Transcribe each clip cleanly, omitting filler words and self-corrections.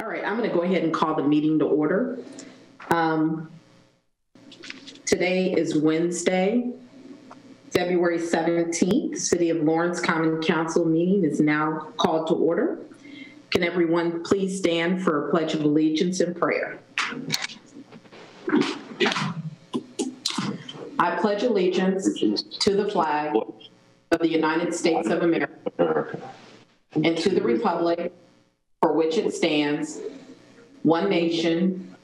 All right, I'm going to go ahead and call the meeting to order. Today is Wednesday, February 17th. City of Lawrence Common Council meeting is now called to order. Can everyone please stand for a pledge of allegiance and prayer? I pledge allegiance to the flag of the United States of America and to the republic for which it stands, one nation,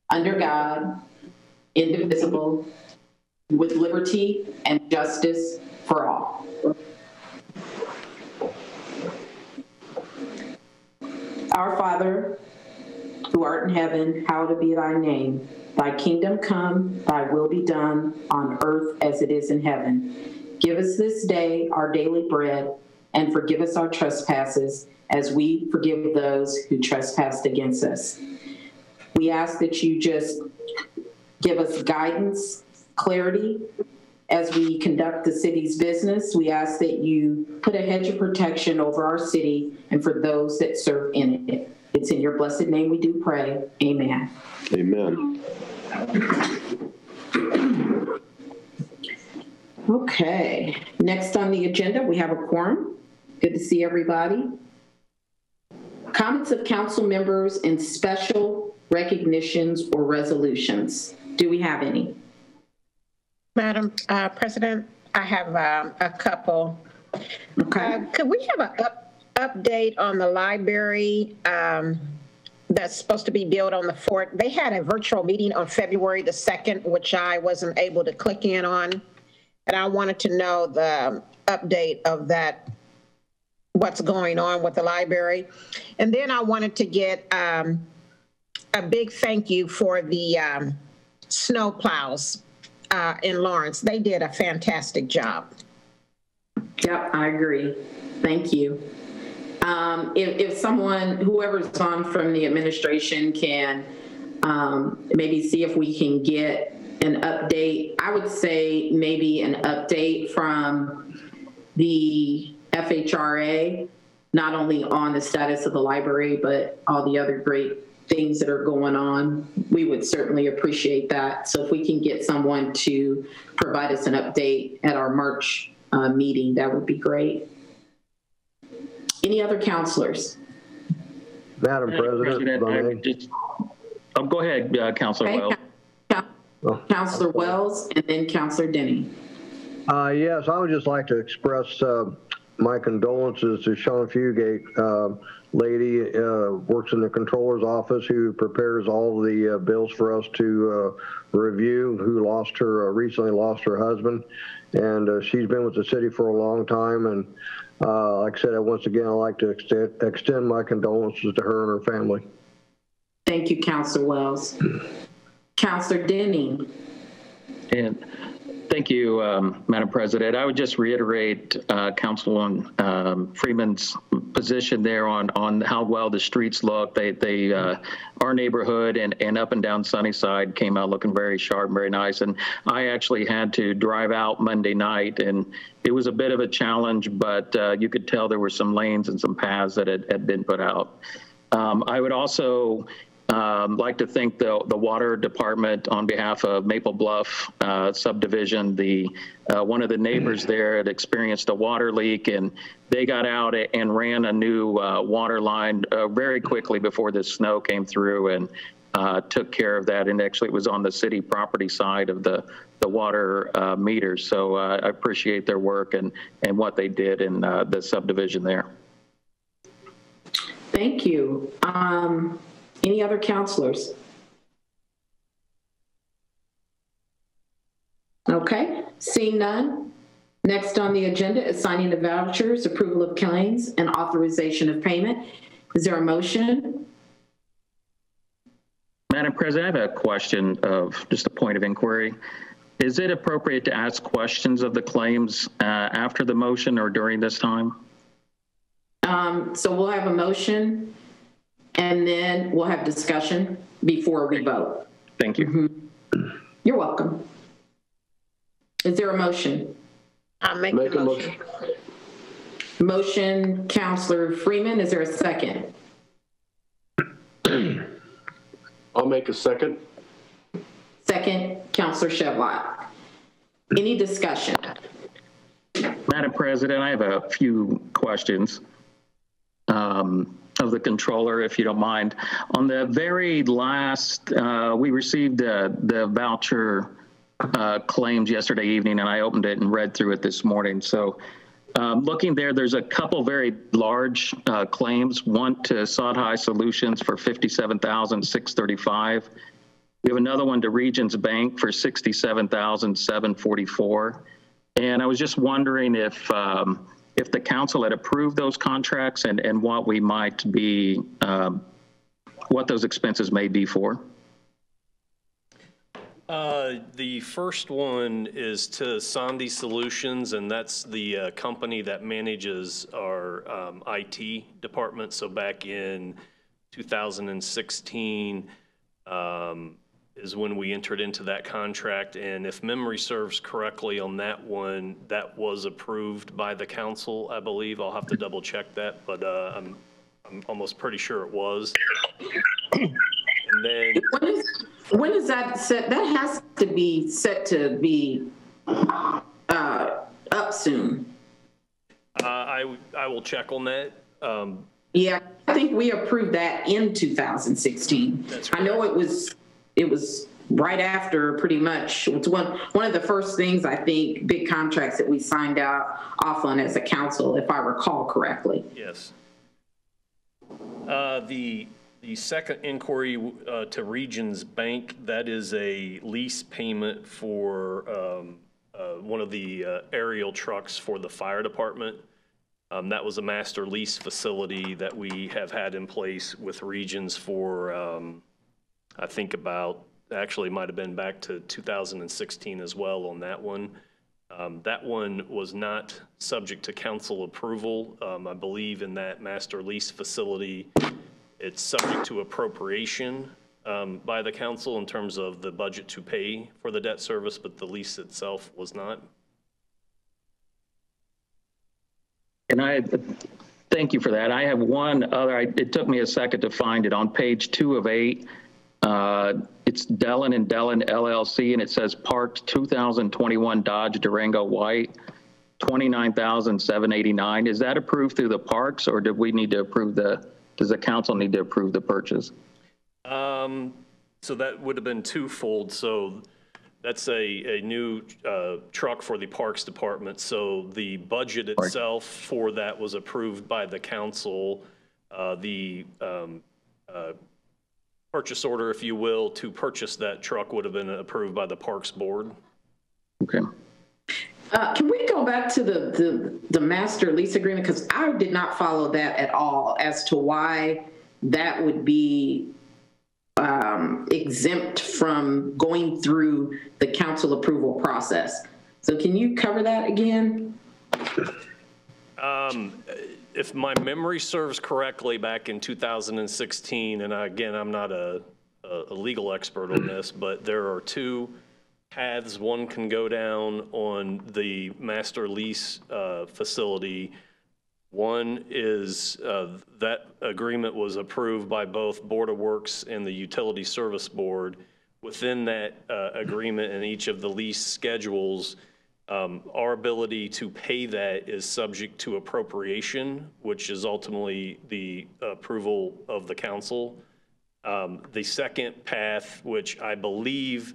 under God, indivisible, with liberty and justice for all. Our Father, who art in heaven, hallowed be thy name. Thy kingdom come, thy will be done on earth as it is in heaven. Give us this day our daily bread, and forgive us our trespasses as we forgive those who trespass against us. We ask that you just give us guidance, clarity, as we conduct the city's business. We ask that you put a hedge of protection over our city and for those that serve in it. It's in your blessed name we do pray. Amen. Amen. Okay, next on the agenda, we have a quorum. Good to see everybody. Comments of council members and special recognitions or resolutions. Do we have any? Madam President, I have a couple. Okay. Could we have an update on the library that's supposed to be built on the fort? They had a virtual meeting on February the 2nd, which I wasn't able to click in on. And I wanted to know the update of that, what's going on with the library. And then I wanted to get a big thank you for the snow plows in Lawrence. They did a fantastic job. Yep, I agree. Thank you. If someone, whoever's on from the administration can maybe see if we can get an update. I would say maybe an update from the FHRA, not only on the status of the library, but all the other great things that are going on. We would certainly appreciate that. So if we can get someone to provide us an update at our March meeting, that would be great. Any other counselors? Madam President, go ahead, Councilor Wells. Councilor Wells and then Councilor Denny. Yes, I would just like to express my condolences to Sean Fugate. Lady works in the controller's office who prepares all the bills for us to review, who lost her, recently lost her husband. And she's been with the city for a long time. And like I said, once again, I'd like to extend my condolences to her and her family. Thank you, Councilor Wells. Councilor Denny. And thank you, Madam President. I would just reiterate Councilwoman Freeman's position there on how well the streets look. Our neighborhood and up and down Sunnyside came out looking very sharp, very nice. And I actually had to drive out Monday night, and it was a bit of a challenge, but you could tell there were some lanes and some paths that had been put out. I would also like to thank the water department on behalf of Maple Bluff subdivision. One of the neighbors there had experienced a water leak, and they got out and ran a new water line very quickly before the snow came through and took care of that. And actually it was on the city property side of the water meters. So I appreciate their work and what they did in the subdivision there. Thank you. Any other counselors? Okay, seeing none. Next on the agenda is signing of vouchers, approval of claims, and authorization of payment. Is there a motion? Madam President, I have a question of just a point of inquiry. Is it appropriate to ask questions of the claims after the motion or during this time? So we'll have a motion and then we'll have discussion before we vote. Thank you. You're welcome. Is there a motion? I'll make the motion. Motion, Councilor Freeman. Is there a second? I'll make a second. Second, Counselor Shevlot. Any discussion? Madam President, I have a few questions of the controller, if you don't mind. On the very last, we received the voucher claims yesterday evening, and I opened it and read through it this morning. So looking there, there's a couple very large claims. One to Sod High Solutions for $57,635. We have another one to Regions Bank for $67,744. And I was just wondering if the council had approved those contracts and what we might be, what those expenses may be for. The first one is to Sandy Solutions, and that's the company that manages our IT department. So back in 2016 is when we entered into that contract. And if memory serves correctly on that one, that was approved by the council, I believe. I'll have to double check that, but I'm almost pretty sure it was. And then When is that set? That has to be set to be up soon. I will check on that. Yeah, I think we approved that in 2016. That's I know it was right after, pretty much. It's one of the first things, I think, big contracts that we signed off on as a council, if I recall correctly. Yes. The second inquiry to Regions Bank, that is a lease payment for one of the aerial trucks for the fire department. That was a master lease facility that we have had in place with Regions for, I think actually might have been back to 2016 as well on that one. That one was not subject to council approval. I believe in that master lease facility, it's subject to appropriation by the council in terms of the budget to pay for the debt service, but the lease itself was not. And thank you for that. I have one other, it took me a second to find it. On page 2 of 8, it's Dellin & Dellin LLC, and it says parked 2021 Dodge Durango White, $29,789. Is that approved through the parks, or did we need to approve does the council need to approve the purchase? So that would have been twofold. So that's a new truck for the Parks Department. So the budget itself for that was approved by the council. The purchase order, if you will, to purchase that truck would have been approved by the Parks Board. Okay. Can we go back to the master lease agreement? Because I did not follow that at all as to why that would be exempt from going through the council approval process. So can you cover that again? If my memory serves correctly, back in 2016, and again, I'm not a legal expert on this, but there are two paths one can go down on the master lease facility. One is that agreement was approved by both Board of Works and the Utility Service Board. Within that agreement and each of the lease schedules, our ability to pay that is subject to appropriation, which is ultimately the approval of the council. The second path, which I believe,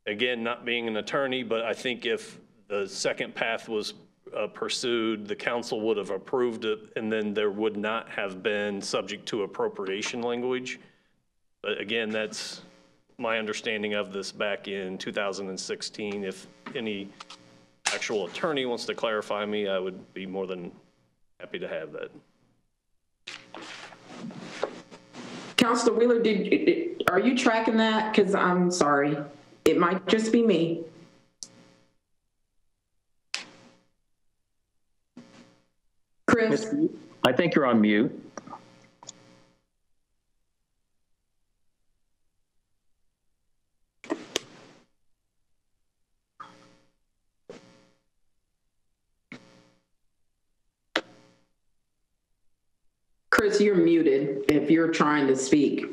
again, not being an attorney, but I think if the second path was pursued, the council would have approved it, and then there would not have been subject to appropriation language. But again, that's my understanding of this back in 2016. If any actual attorney wants to clarify me, I would be more than happy to have that. Councilor Wheeler, are you tracking that? Because I'm sorry, it might just be me. Chris? I think you're on mute. Chris, you're muted if you're trying to speak.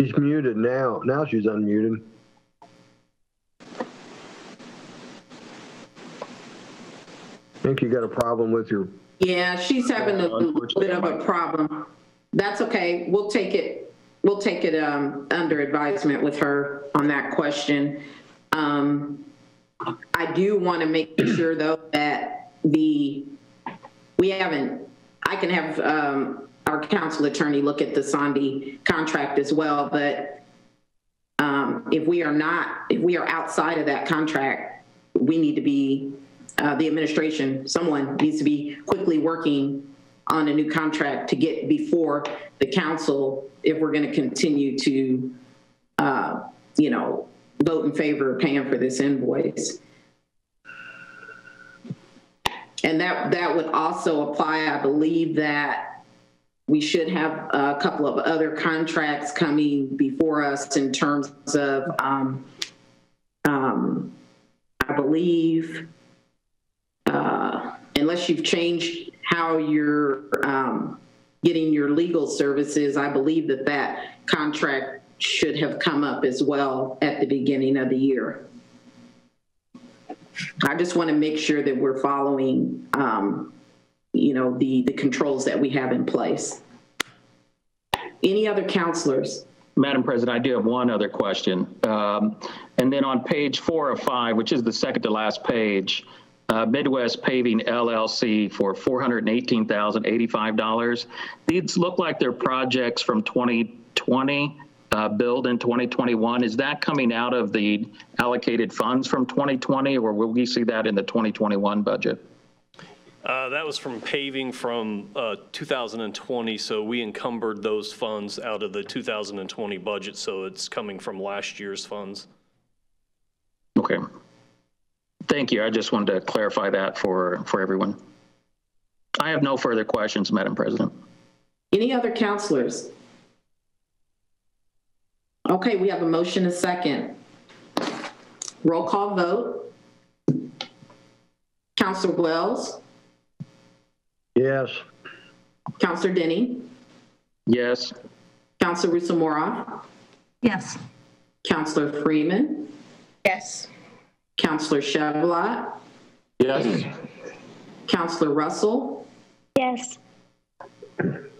She's muted now. Now she's unmuted. I think you got a problem with your. Yeah, she's having a little bit of a problem. That's okay. We'll take it under advisement with her on that question. I do want to make sure though that I can have our council attorney look at the Sondy contract as well, but if we are outside of that contract, we need to be, the administration, someone needs to be quickly working on a new contract to get before the council if we're going to continue to, vote in favor of paying for this invoice. And that would also apply, I believe that we should have a couple of other contracts coming before us in terms of, I believe, unless you've changed how you're getting your legal services, I believe that contract should have come up as well at the beginning of the year. I just want to make sure that we're following, the controls that we have in place. Any other counselors? Madam President, I do have one other question. And then on page 4 of 5, which is the second to last page, Midwest Paving LLC for $418,085. These look like they're projects from 2020, billed in 2021. Is that coming out of the allocated funds from 2020, or will we see that in the 2021 budget? That was from paving from 2020, so we encumbered those funds out of the 2020 budget, so it's coming from last year's funds. Okay. Thank you. I just wanted to clarify that for everyone. I have no further questions, Madam President. Any other counselors? Okay, we have a motion, a second. Roll call vote. Counselor Wells? Yes. Counselor Denny? Yes. Counselor Russo-Moroff? Yes. Counselor Freeman? Yes. Counselor Chevlot? Yes. Counselor Russell? Yes.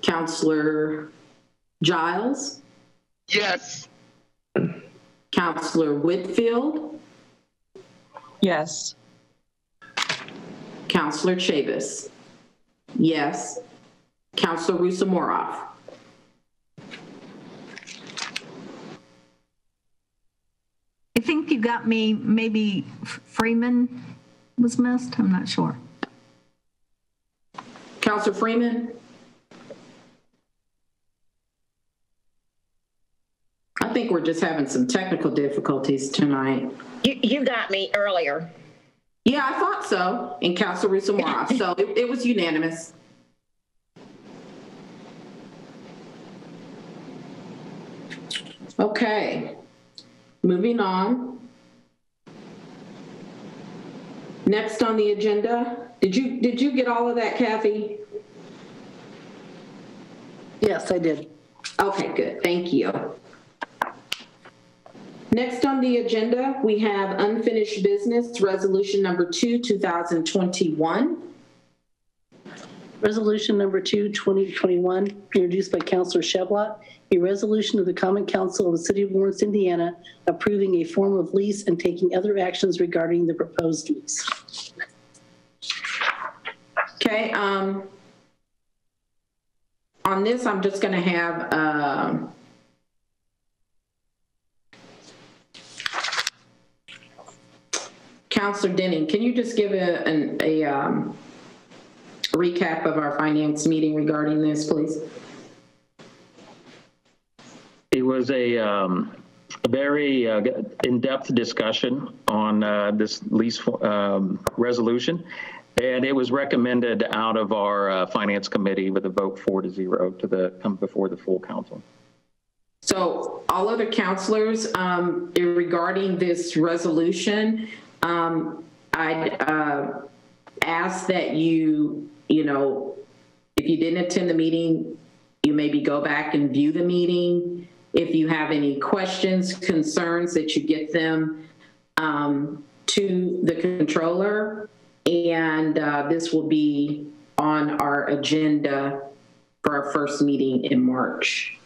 Counselor Giles? Yes. Counselor Whitfield? Yes. Counselor Chavis? Yes. Counselor Russo-Moroff? I think you got me, maybe Freeman was missed, I'm not sure. Counselor Freeman? I think we're just having some technical difficulties tonight. You got me earlier. Yeah, I thought so. And Counselor Russo-Moroff. So it was unanimous. Okay. Moving on. Next on the agenda, did you get all of that, Kathy? Yes, I did. Okay, good. Thank you. Next on the agenda, we have unfinished business, resolution number 2, 2021. Resolution number 2, 2021, introduced by Councilor Chevlot, a resolution of the Common Council of the City of Lawrence, Indiana, approving a form of lease and taking other actions regarding the proposed lease. Okay, on this, I'm just going to have Counselor Denning, can you just give a recap of our finance meeting regarding this, please? It was a very in-depth discussion on this lease resolution, and it was recommended out of our finance committee with a vote 4-0 to come before the full council. So all other counselors regarding this resolution, I'd ask that you if you didn't attend the meeting, you maybe go back and view the meeting. If you have any questions, concerns, that you get them to the controller. And this will be on our agenda for our first meeting in March.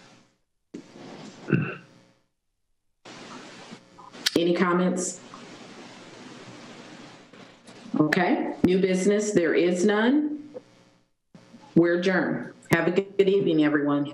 Any comments? Okay, new business, there is none. We're adjourned. Have a good evening, everyone.